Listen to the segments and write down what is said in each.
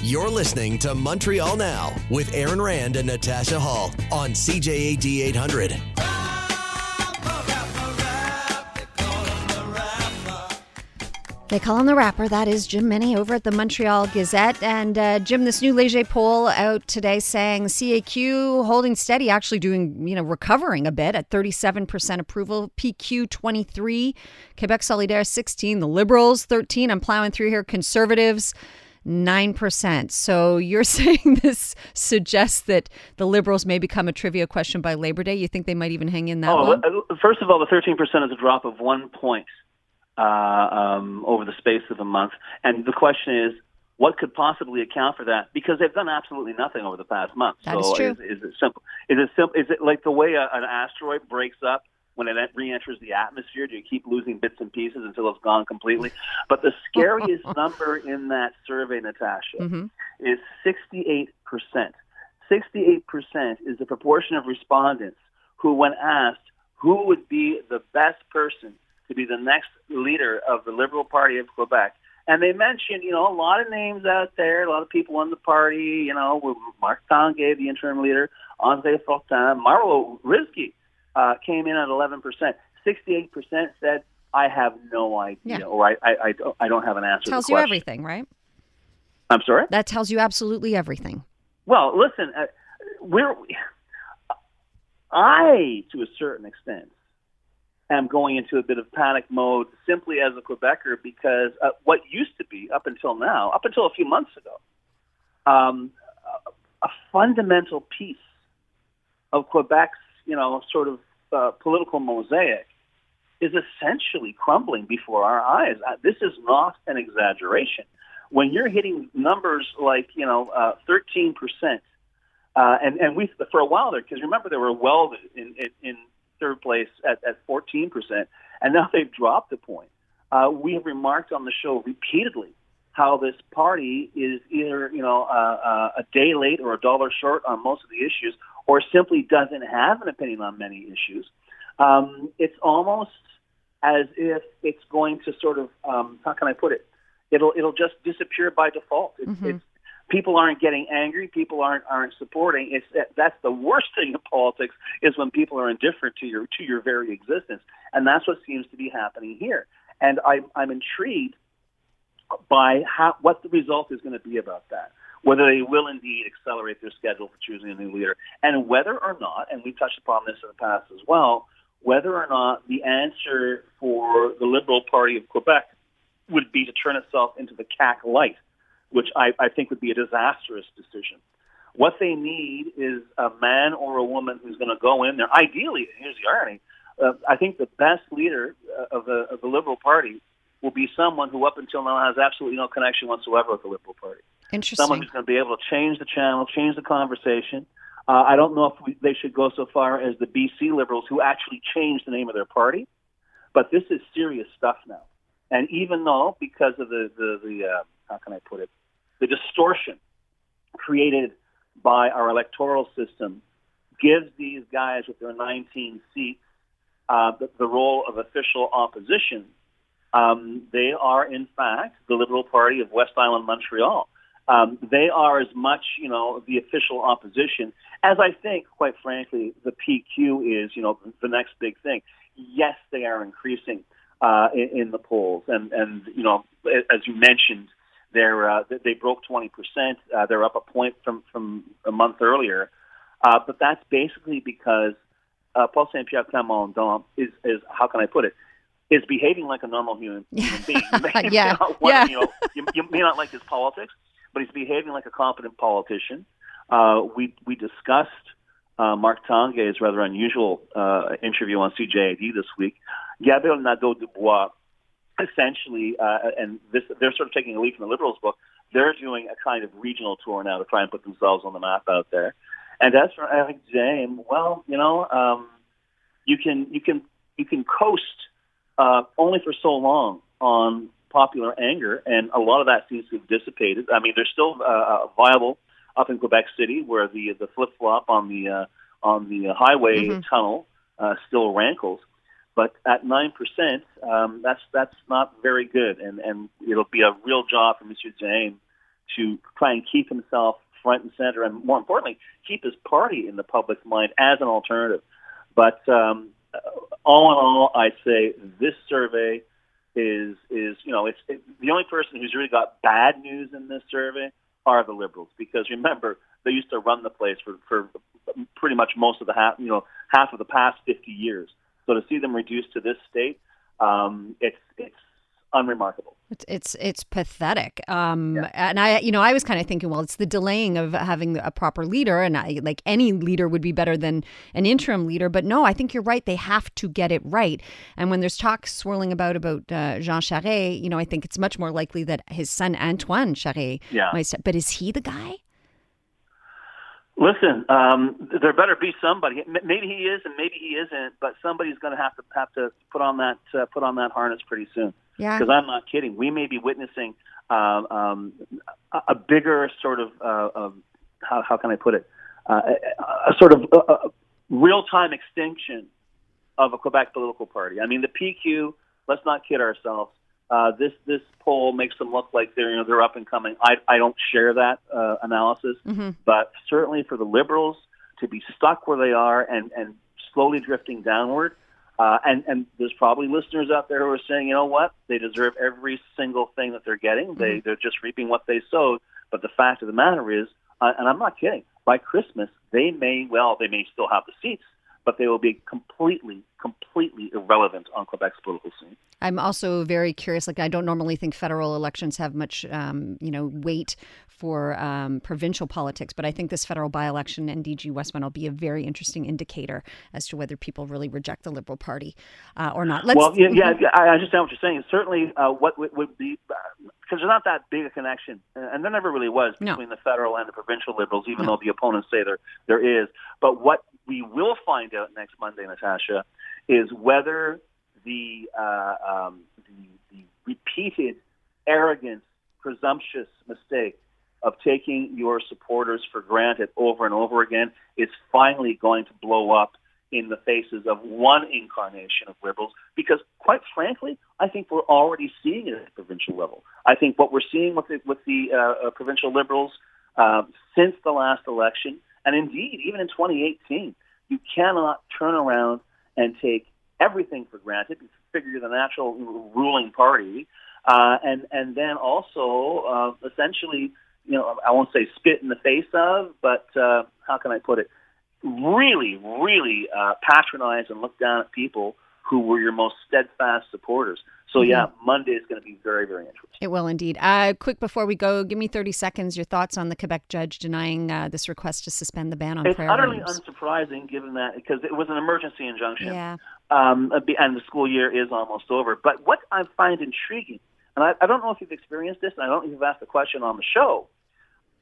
You're listening to Montreal Now with Aaron Rand and Natasha Hall on CJAD 800. They call him the rapper. That is Jim Mennie over at the Montreal Gazette. And Jim, this new Léger poll out today saying CAQ holding steady, actually recovering a bit at 37% approval. PQ 23, Quebec Solidaire 16, the Liberals 13. I'm plowing through here. Conservatives 9%. So you're saying this suggests that the Liberals may become a trivia question by Labor Day. You think they might even hang in that long? First of all, the 13% is a drop of 1 point. Over the space of a month. And the question is, what could possibly account for that? Because they've done absolutely nothing over the past month. That is true. Is it simple? Is it like the way an asteroid breaks up when it re-enters the atmosphere? Do you keep losing bits and pieces until it's gone completely? But the scariest number in that survey, Natasha, is 68%. 68% is the proportion of respondents who, when asked who would be the best person to be the next leader of the Liberal Party of Quebec. And they mentioned, a lot of names out there, a lot of people in the party, Marc Tanguay, the interim leader, André Fortin, Mauro Rizki came in at 11%. 68% said, I have no idea, or I don't have an answer to the question. Tells you everything, right? I'm sorry? That tells you absolutely everything. Well, listen, I, to a certain extent, am going into a bit of panic mode simply as a Quebecer because what used to be, up until a few months ago, a fundamental piece of Quebec's, political mosaic is essentially crumbling before our eyes. This is not an exaggeration. When you're hitting numbers like, 13%, and we, for a while there, because remember they were welded in third place at 14%, and now they've dropped a point. We have remarked on the show repeatedly how this party is either a day late or a dollar short on most of the issues, or simply doesn't have an opinion on many issues. It's almost as if it's going to sort of how can I put it? It'll just disappear by default. It's people aren't getting angry. People aren't supporting. That's the worst thing in politics is when people are indifferent to your very existence, and that's what seems to be happening here. And I'm intrigued by what the result is going to be about that. Whether they will indeed accelerate their schedule for choosing a new leader, and whether or not, and we've touched upon this in the past as well, whether or not the answer for the Liberal Party of Quebec would be to turn itself into the CAQ light, which I think would be a disastrous decision. What they need is a man or a woman who's going to go in there. Ideally, here's the irony, I think the best leader of the Liberal Party will be someone who up until now has absolutely no connection whatsoever with the Liberal Party. Interesting. Someone who's going to be able to change the channel, change the conversation. I don't know if they should go so far as the BC Liberals, who actually changed the name of their party, but this is serious stuff now. And even though, because of the how can I put it, the distortion created by our electoral system gives these guys with their 19 seats the role of official opposition. They are, in fact, the Liberal Party of West Island Montreal. They are as much, the official opposition as I think, quite frankly, the PQ is, the next big thing. Yes, they are increasing in the polls, and as you mentioned, they broke 20%. They're up a point from a month earlier, but that's basically because Paul Saint-Pierre Plamondon is how can I put it? Is behaving like a normal human being. You may not like his politics, but he's behaving like a competent politician. We discussed Marc Tanguay's rather unusual interview on CJAD this week. Gabriel Nadeau-Dubois, essentially, they're sort of taking a leaf from the Liberals' book. They're doing a kind of regional tour now to try and put themselves on the map out there. And as for Eric James, well, you can coast only for so long on popular anger, and a lot of that seems to have dissipated. I mean, they're still viable up in Quebec City, where the flip-flop on the highway tunnel still rankles. But at 9%, that's not very good, and it'll be a real job for Monsieur James to try and keep himself front and center, and more importantly, keep his party in the public's mind as an alternative. But all in all, I'd say this survey is it's the only person who's really got bad news in this survey are the Liberals, because remember, they used to run the place for pretty much most of the half of the past 50 years. So to see them reduced to this state, it's unremarkable. It's pathetic. And I was kind of thinking, well, it's the delaying of having a proper leader, and like any leader would be better than an interim leader. But no, I think you're right. They have to get it right. And when there's talk swirling about Jean Charest, I think it's much more likely that his son Antoine Charest might step. But is he the guy? Listen, there better be somebody. Maybe he is, and maybe he isn't. But somebody's going to have to put on that harness pretty soon. Yeah, because I'm not kidding. We may be witnessing a bigger sort of how can I put it? A sort of real-time extinction of a Quebec political party. I mean, the PQ. Let's not kid ourselves. This poll makes them look like they're up and coming. I don't share that analysis, but certainly for the Liberals to be stuck where they are and slowly drifting downward. And there's probably listeners out there who are saying, you know what, they deserve every single thing that they're getting. They're just reaping what they sowed. But the fact of the matter is, and I'm not kidding, by Christmas they may still have the seats, but they will be completely irrelevant on Quebec's political scene. I'm also very curious. Like, I don't normally think federal elections have much, weight for provincial politics, but I think this federal by-election in DG Westmount will be a very interesting indicator as to whether people really reject the Liberal Party or not. I understand what you're saying. Certainly, what would be, because there's not that big a connection, and there never really was between the federal and the provincial Liberals, even though the opponents say there is. But what we will find out next Monday, Natasha, is whether the repeated arrogant, presumptuous mistake of taking your supporters for granted over and over again is finally going to blow up in the faces of one incarnation of Liberals, because quite frankly, I think we're already seeing it at the provincial level. I think what we're seeing with the provincial Liberals since the last election, and indeed even in 2018, you cannot turn around and take everything for granted. You figure you're the natural ruling party, and then also essentially, I won't say spit in the face of, but how can I put it? Really patronize and look down at people who were your most steadfast supporters. So Monday is going to be very, very interesting. It will indeed. Quick before we go, give me 30 seconds, your thoughts on the Quebec judge denying this request to suspend the ban on prayer rooms. It's utterly unsurprising, given that, because it was an emergency injunction. Yeah. And the school year is almost over. But what I find intriguing, and I don't know if you've experienced this, and I don't know if you've asked the question on the show,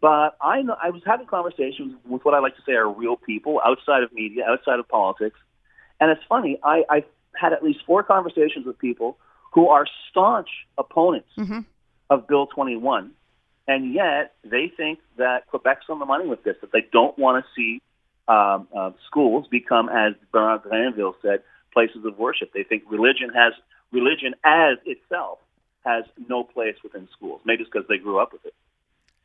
but I was having conversations with what I like to say are real people outside of media, outside of politics. And it's funny, I've had at least 4 conversations with people who are staunch opponents of Bill 21, and yet they think that Quebec's on the money with this, that they don't want to see schools become, as Bernard Granville said, places of worship. They think religion as itself has no place within schools. Maybe it's because they grew up with it.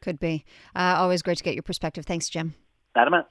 Could be. Always great to get your perspective. Thanks, Jim. Adamant.